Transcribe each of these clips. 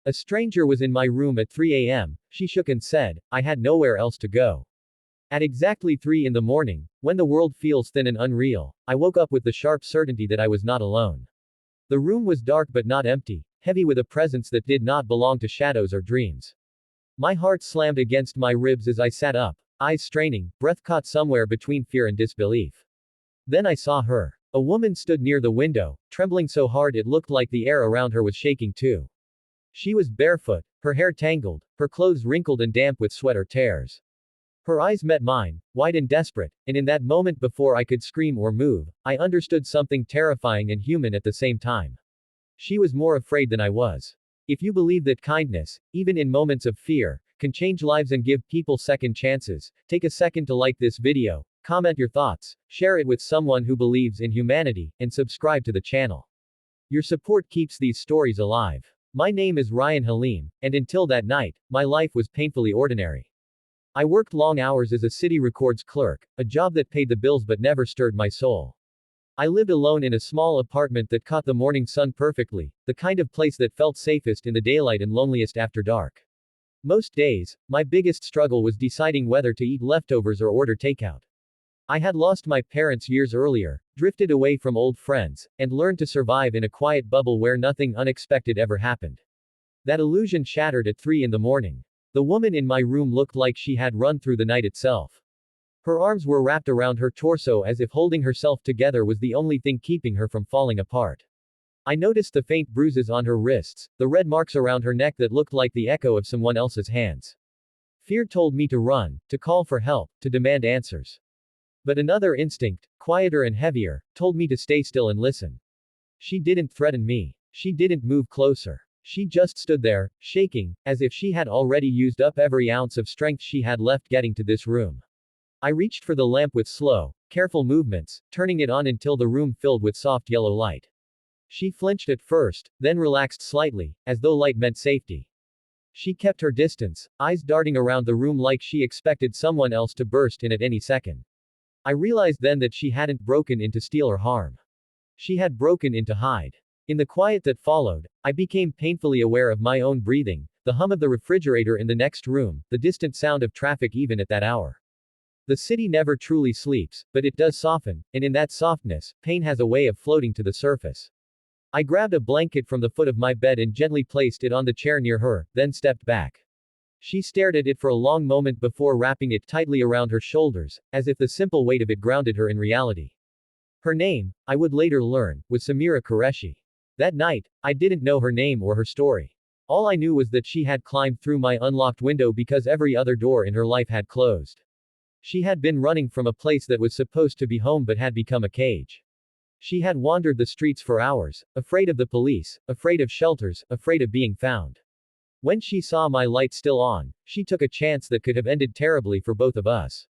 A stranger was in my room at 3 a.m., she shook and said. I had nowhere else to go. At exactly 3 in the morning, when the world feels thin and unreal, I woke up with the sharp certainty that I was not alone. The room was dark but not empty, heavy with a presence that did not belong to shadows or dreams. My heart slammed against my ribs as I sat up, eyes straining, breath caught somewhere between fear and disbelief. Then I saw her. A woman stood near the window, trembling so hard it looked like the air around her was shaking too. She was barefoot, her hair tangled, her clothes wrinkled and damp with sweat or tears. Her eyes met mine, wide and desperate, and in that moment before I could scream or move, I understood something terrifying and human at the same time. She was more afraid than I was. If you believe that kindness, even in moments of fear, can change lives and give people second chances, take a second to like this video, comment your thoughts, share it with someone who believes in humanity, and subscribe to the channel. Your support keeps these stories alive. My name is Ryan Halim, and until that night, my life was painfully ordinary. I worked long hours as a city records clerk, a job that paid the bills but never stirred my soul. I lived alone in a small apartment that caught the morning sun perfectly, the kind of place that felt safest in the daylight and loneliest after dark. Most days, my biggest struggle was deciding whether to eat leftovers or order takeout. I had lost my parents years earlier, drifted away from old friends, and learned to survive in a quiet bubble where nothing unexpected ever happened. That illusion shattered at 3 in the morning. The woman in my room looked like she had run through the night itself. Her arms were wrapped around her torso as if holding herself together was the only thing keeping her from falling apart. I noticed the faint bruises on her wrists, the red marks around her neck that looked like the echo of someone else's hands. Fear told me to run, to call for help, to demand answers. But another instinct, quieter and heavier, told me to stay still and listen. She didn't threaten me. She didn't move closer. She just stood there, shaking, as if she had already used up every ounce of strength she had left getting to this room. I reached for the lamp with slow, careful movements, turning it on until the room filled with soft yellow light. She flinched at first, then relaxed slightly, as though light meant safety. She kept her distance, eyes darting around the room like she expected someone else to burst in at any second. I realized then that she hadn't broken in to steal or harm. She had broken in to hide. In the quiet that followed, I became painfully aware of my own breathing, the hum of the refrigerator in the next room, the distant sound of traffic even at that hour. The city never truly sleeps, but it does soften, and in that softness, pain has a way of floating to the surface. I grabbed a blanket from the foot of my bed and gently placed it on the chair near her, then stepped back. She stared at it for a long moment before wrapping it tightly around her shoulders, as if the simple weight of it grounded her in reality. Her name, I would later learn, was Samira Qureshi. That night, I didn't know her name or her story. All I knew was that she had climbed through my unlocked window because every other door in her life had closed. She had been running from a place that was supposed to be home but had become a cage. She had wandered the streets for hours, afraid of the police, afraid of shelters, afraid of being found. When she saw my light still on, she took a chance that could have ended terribly for both of us.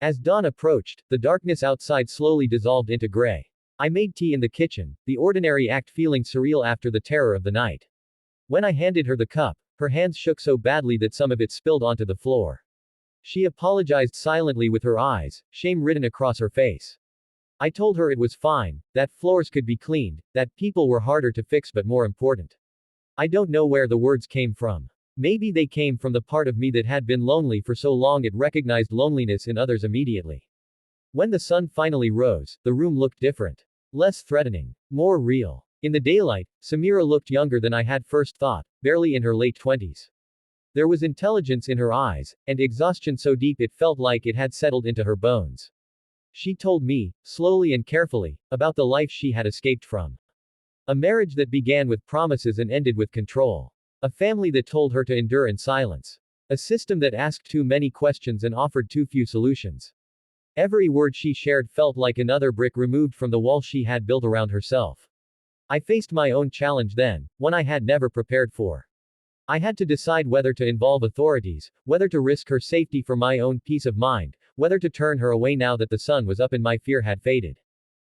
As dawn approached, the darkness outside slowly dissolved into gray. I made tea in the kitchen, the ordinary act feeling surreal after the terror of the night. When I handed her the cup, her hands shook so badly that some of it spilled onto the floor. She apologized silently with her eyes, shame written across her face. I told her it was fine, that floors could be cleaned, that people were harder to fix but more important. I don't know where the words came from. Maybe they came from the part of me that had been lonely for so long it recognized loneliness in others immediately. When the sun finally rose, the room looked different. Less threatening. More real. In the daylight, Samira looked younger than I had first thought, barely in her late 20s. There was intelligence in her eyes, and exhaustion so deep it felt like it had settled into her bones. She told me, slowly and carefully, about the life she had escaped from. A marriage that began with promises and ended with control. A family that told her to endure in silence. A system that asked too many questions and offered too few solutions. Every word she shared felt like another brick removed from the wall she had built around herself. I faced my own challenge then, one I had never prepared for. I had to decide whether to involve authorities, whether to risk her safety for my own peace of mind, whether to turn her away now that the sun was up and my fear had faded.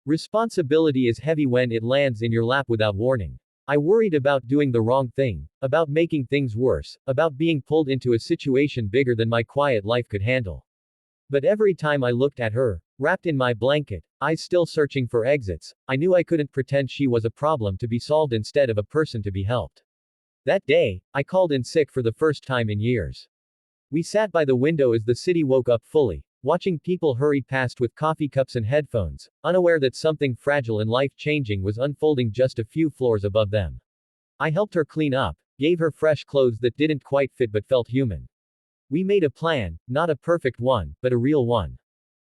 Responsibility is heavy when it lands in your lap without warning. I worried about doing the wrong thing, about making things worse, about being pulled into a situation bigger than my quiet life could handle. But every time I looked at her, wrapped in my blanket, eyes still searching for exits, I knew I couldn't pretend she was a problem to be solved instead of a person to be helped. That day, I called in sick for the first time in years. We sat by the window as the city woke up fully, watching people hurry past with coffee cups and headphones, unaware that something fragile and life-changing was unfolding just a few floors above them. I helped her clean up, gave her fresh clothes that didn't quite fit but felt human. We made a plan, not a perfect one, but a real one.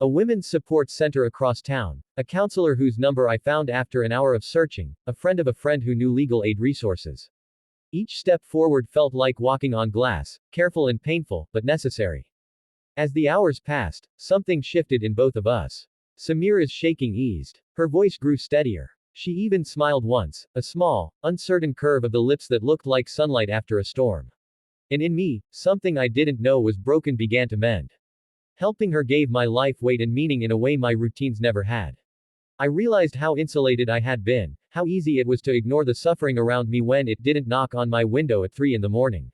A women's support center across town, a counselor whose number I found after an hour of searching, a friend of a friend who knew legal aid resources. Each step forward felt like walking on glass, careful and painful, but necessary. As the hours passed, something shifted in both of us. Samira's shaking eased. Her voice grew steadier. She even smiled once, a small, uncertain curve of the lips that looked like sunlight after a storm. And in me, something I didn't know was broken began to mend. Helping her gave my life weight and meaning in a way my routines never had. I realized how insulated I had been, how easy it was to ignore the suffering around me when it didn't knock on my window at 3 in the morning.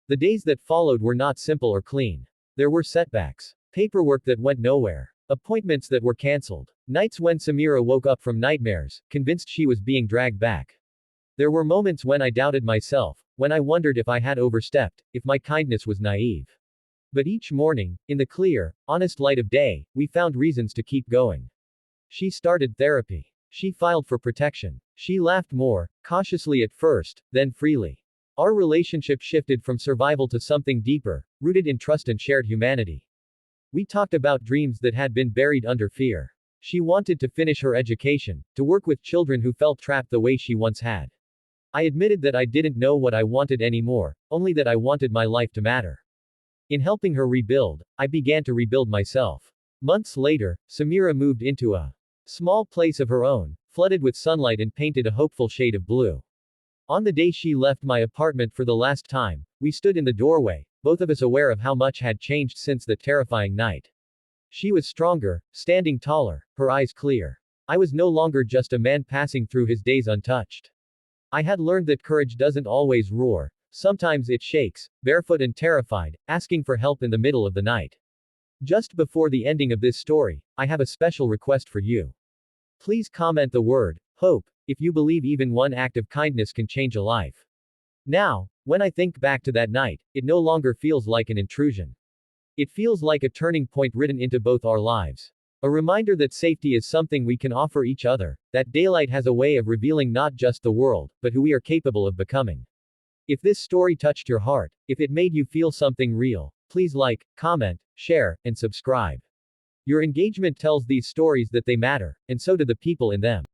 The days that followed were not simple or clean. There were setbacks, paperwork that went nowhere, appointments that were cancelled, nights when Samira woke up from nightmares, convinced she was being dragged back. There were moments when I doubted myself, when I wondered if I had overstepped, if my kindness was naive. But each morning, in the clear, honest light of day, we found reasons to keep going. She started therapy. She filed for protection. She laughed more, cautiously at first, then freely. Our relationship shifted from survival to something deeper, rooted in trust and shared humanity. We talked about dreams that had been buried under fear. She wanted to finish her education, to work with children who felt trapped the way she once had. I admitted that I didn't know what I wanted anymore, only that I wanted my life to matter. In helping her rebuild, I began to rebuild myself. Months later, Samira moved into a small place of her own, flooded with sunlight and painted a hopeful shade of blue. On the day she left my apartment for the last time, we stood in the doorway, both of us aware of how much had changed since that terrifying night. She was stronger, standing taller, her eyes clear. I was no longer just a man passing through his days untouched. I had learned that courage doesn't always roar, sometimes it shakes, barefoot and terrified, asking for help in the middle of the night. Just before the ending of this story, I have a special request for you. Please comment the word hope if you believe even one act of kindness can change a life. Now, when I think back to that night, it no longer feels like an intrusion. It feels like a turning point written into both our lives. A reminder that safety is something we can offer each other, that daylight has a way of revealing not just the world, but who we are capable of becoming. If this story touched your heart, if it made you feel something real, please like, comment, share, and subscribe. Your engagement tells these stories that they matter, and so do the people in them.